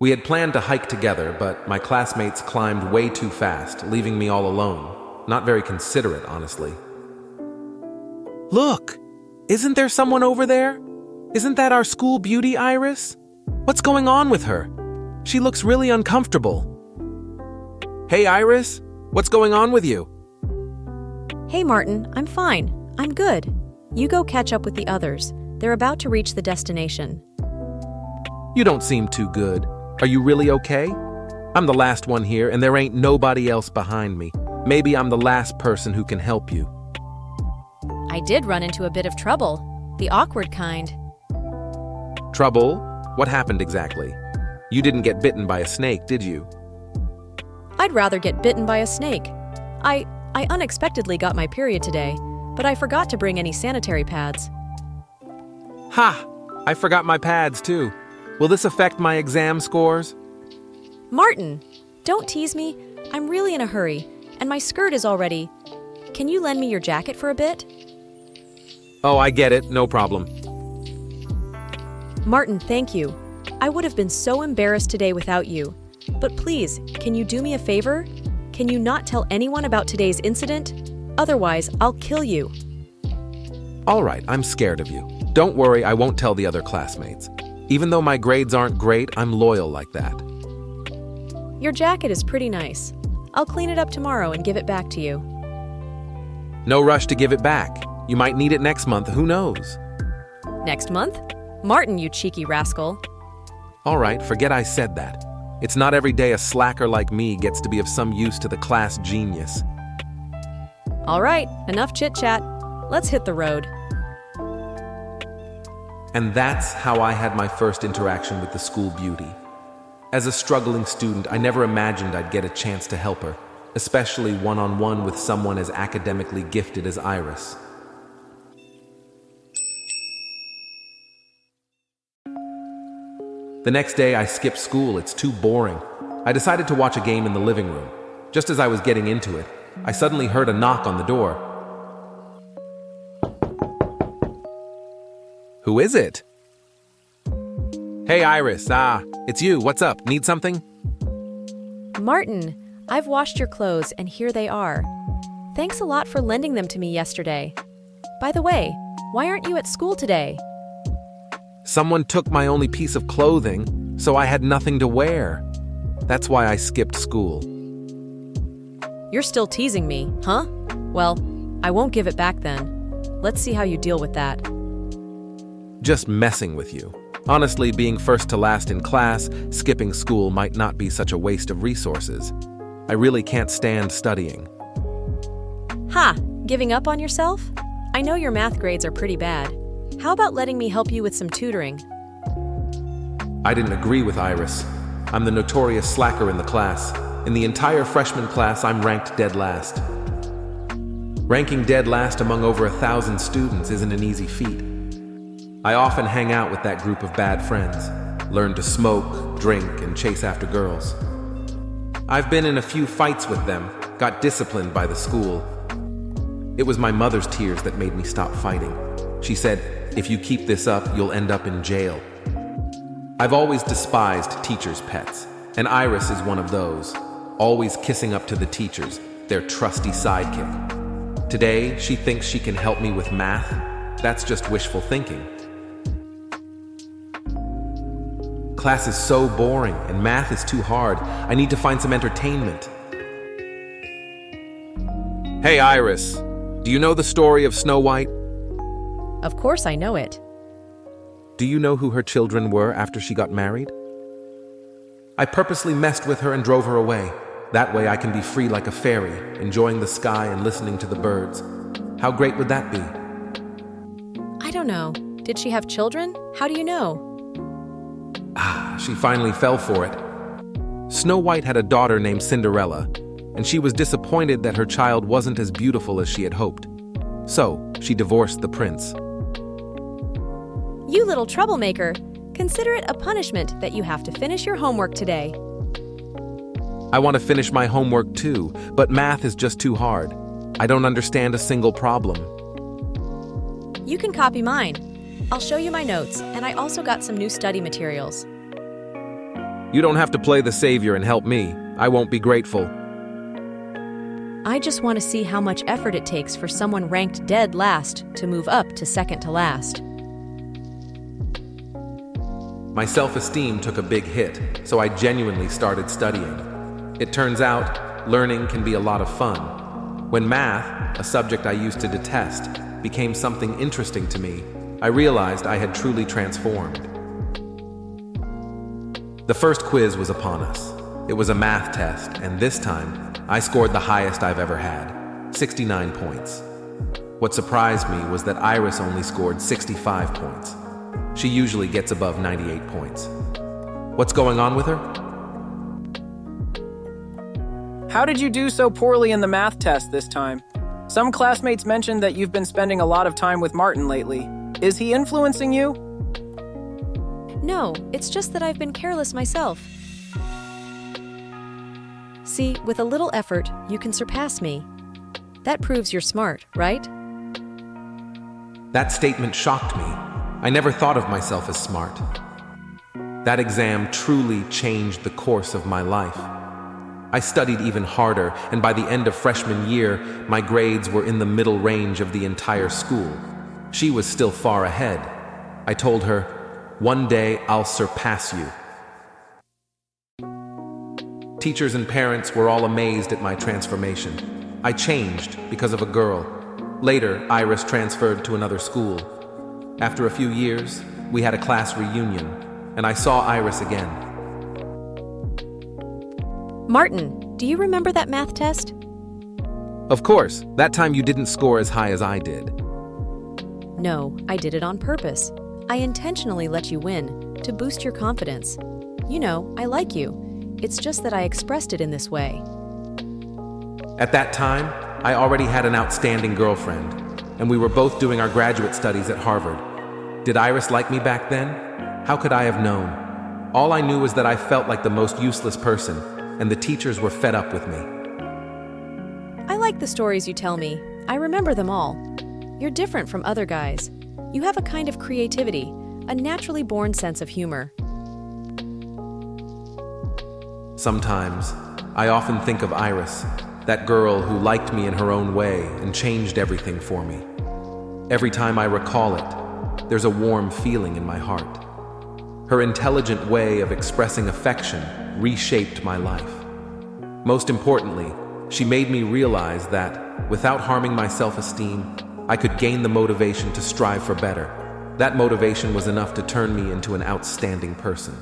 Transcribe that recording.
We had planned to hike together, but my classmates climbed way too fast, leaving me all alone. Not very considerate, honestly. Look! Isn't there someone over there? Isn't that our school beauty, Iris? What's going on with her? She looks really uncomfortable. Hey, Iris, what's going on with you? Hey, Martin, I'm fine. I'm good. You go catch up with the others. They're about to reach the destination. You don't seem too good. Are you really okay? I'm the last one here, and there ain't nobody else behind me. Maybe I'm the last person who can help you. I did run into a bit of trouble. The awkward kind. Trouble? What happened exactly? You didn't get bitten by a snake, did you? I'd rather get bitten by a snake. I unexpectedly got my period today, but I forgot to bring any sanitary pads. Ha! I forgot my pads, too. Will this affect my exam scores? Martin, don't tease me. I'm really in a hurry, and my skirt is already... Can you lend me your jacket for a bit? Oh, I get it. No problem. Martin, thank you. I would have been so embarrassed today without you. But please, can you do me a favor? Can you not tell anyone about today's incident? Otherwise, I'll kill you. All right, I'm scared of you. Don't worry, I won't tell the other classmates. Even though my grades aren't great, I'm loyal like that. Your jacket is pretty nice. I'll clean it up tomorrow and give it back to you. No rush to give it back. You might need it next month, who knows? Next month? Martin, you cheeky rascal. All right, forget I said that. It's not every day a slacker like me gets to be of some use to the class genius. All right, enough chit-chat. Let's hit the road. And that's how I had my first interaction with the school beauty. As a struggling student, I never imagined I'd get a chance to help her, especially one-on-one with someone as academically gifted as Iris. The next day, I skipped school. It's too boring. I decided to watch a game in the living room. Just as I was getting into it, I suddenly heard a knock on the door. Who is it? Hey, Iris. It's you. What's up? Need something? Martin, I've washed your clothes and here they are. Thanks a lot for lending them to me yesterday. By the way, why aren't you at school today? Someone took my only piece of clothing, so I had nothing to wear. That's why I skipped school. You're still teasing me, huh? Well, I won't give it back then. Let's see how you deal with that. Just messing with you. Honestly, being first to last in class, skipping school might not be such a waste of resources. I really can't stand studying. Ha! Giving up on yourself? I know your math grades are pretty bad. How about letting me help you with some tutoring? I didn't agree with Iris. I'm the notorious slacker in the class. In the entire freshman class, I'm ranked dead last. Ranking dead last among over 1,000 students isn't an easy feat. I often hang out with that group of bad friends, learn to smoke, drink, and chase after girls. I've been in a few fights with them, got disciplined by the school. It was my mother's tears that made me stop fighting. She said, "If you keep this up, you'll end up in jail." I've always despised teachers' pets, and Iris is one of those, always kissing up to the teachers, their trusty sidekick. Today, she thinks she can help me with math. That's just wishful thinking. Class is so boring, and math is too hard. I need to find some entertainment. Hey, Iris, do you know the story of Snow White? Of course I know it. Do you know who her children were after she got married? I purposely messed with her and drove her away. That way I can be free like a fairy, enjoying the sky and listening to the birds. How great would that be? I don't know. Did she have children? How do you know? She finally fell for it. Snow White had a daughter named Cinderella, and she was disappointed that her child wasn't as beautiful as she had hoped. So, she divorced the prince. You little troublemaker! Consider it a punishment that you have to finish your homework today. I want to finish my homework too, but math is just too hard. I don't understand a single problem. You can copy mine. I'll show you my notes, and I also got some new study materials. You don't have to play the savior and help me. I won't be grateful. I just want to see how much effort it takes for someone ranked dead last to move up to second to last. My self-esteem took a big hit, so I genuinely started studying. It turns out, learning can be a lot of fun. When math, a subject I used to detest, became something interesting to me, I realized I had truly transformed. The first quiz was upon us. It was a math test, and this time, I scored the highest I've ever had, 69 points. What surprised me was that Iris only scored 65 points. She usually gets above 98 points. What's going on with her? How did you do so poorly in the math test this time? Some classmates mentioned that you've been spending a lot of time with Martin lately. Is he influencing you? No, it's just that I've been careless myself. See, with a little effort, you can surpass me. That proves you're smart, right? That statement shocked me. I never thought of myself as smart. That exam truly changed the course of my life. I studied even harder, and by the end of freshman year, my grades were in the middle range of the entire school. She was still far ahead. I told her, "One day I'll surpass you." Teachers and parents were all amazed at my transformation. I changed because of a girl. Later, Iris transferred to another school. After a few years, we had a class reunion, and I saw Iris again. Martin, do you remember that math test? Of course, that time you didn't score as high as I did. No, I did it on purpose. I intentionally let you win, to boost your confidence. You know, I like you. It's just that I expressed it in this way. At that time, I already had an outstanding girlfriend, and we were both doing our graduate studies at Harvard. Did Iris like me back then? How could I have known? All I knew was that I felt like the most useless person, and the teachers were fed up with me. I like the stories you tell me. I remember them all. You're different from other guys. You have a kind of creativity, a naturally born sense of humor. Sometimes, I often think of Iris, that girl who liked me in her own way and changed everything for me. Every time I recall it, there's a warm feeling in my heart. Her intelligent way of expressing affection reshaped my life. Most importantly, she made me realize that, without harming my self-esteem, I could gain the motivation to strive for better. That motivation was enough to turn me into an outstanding person.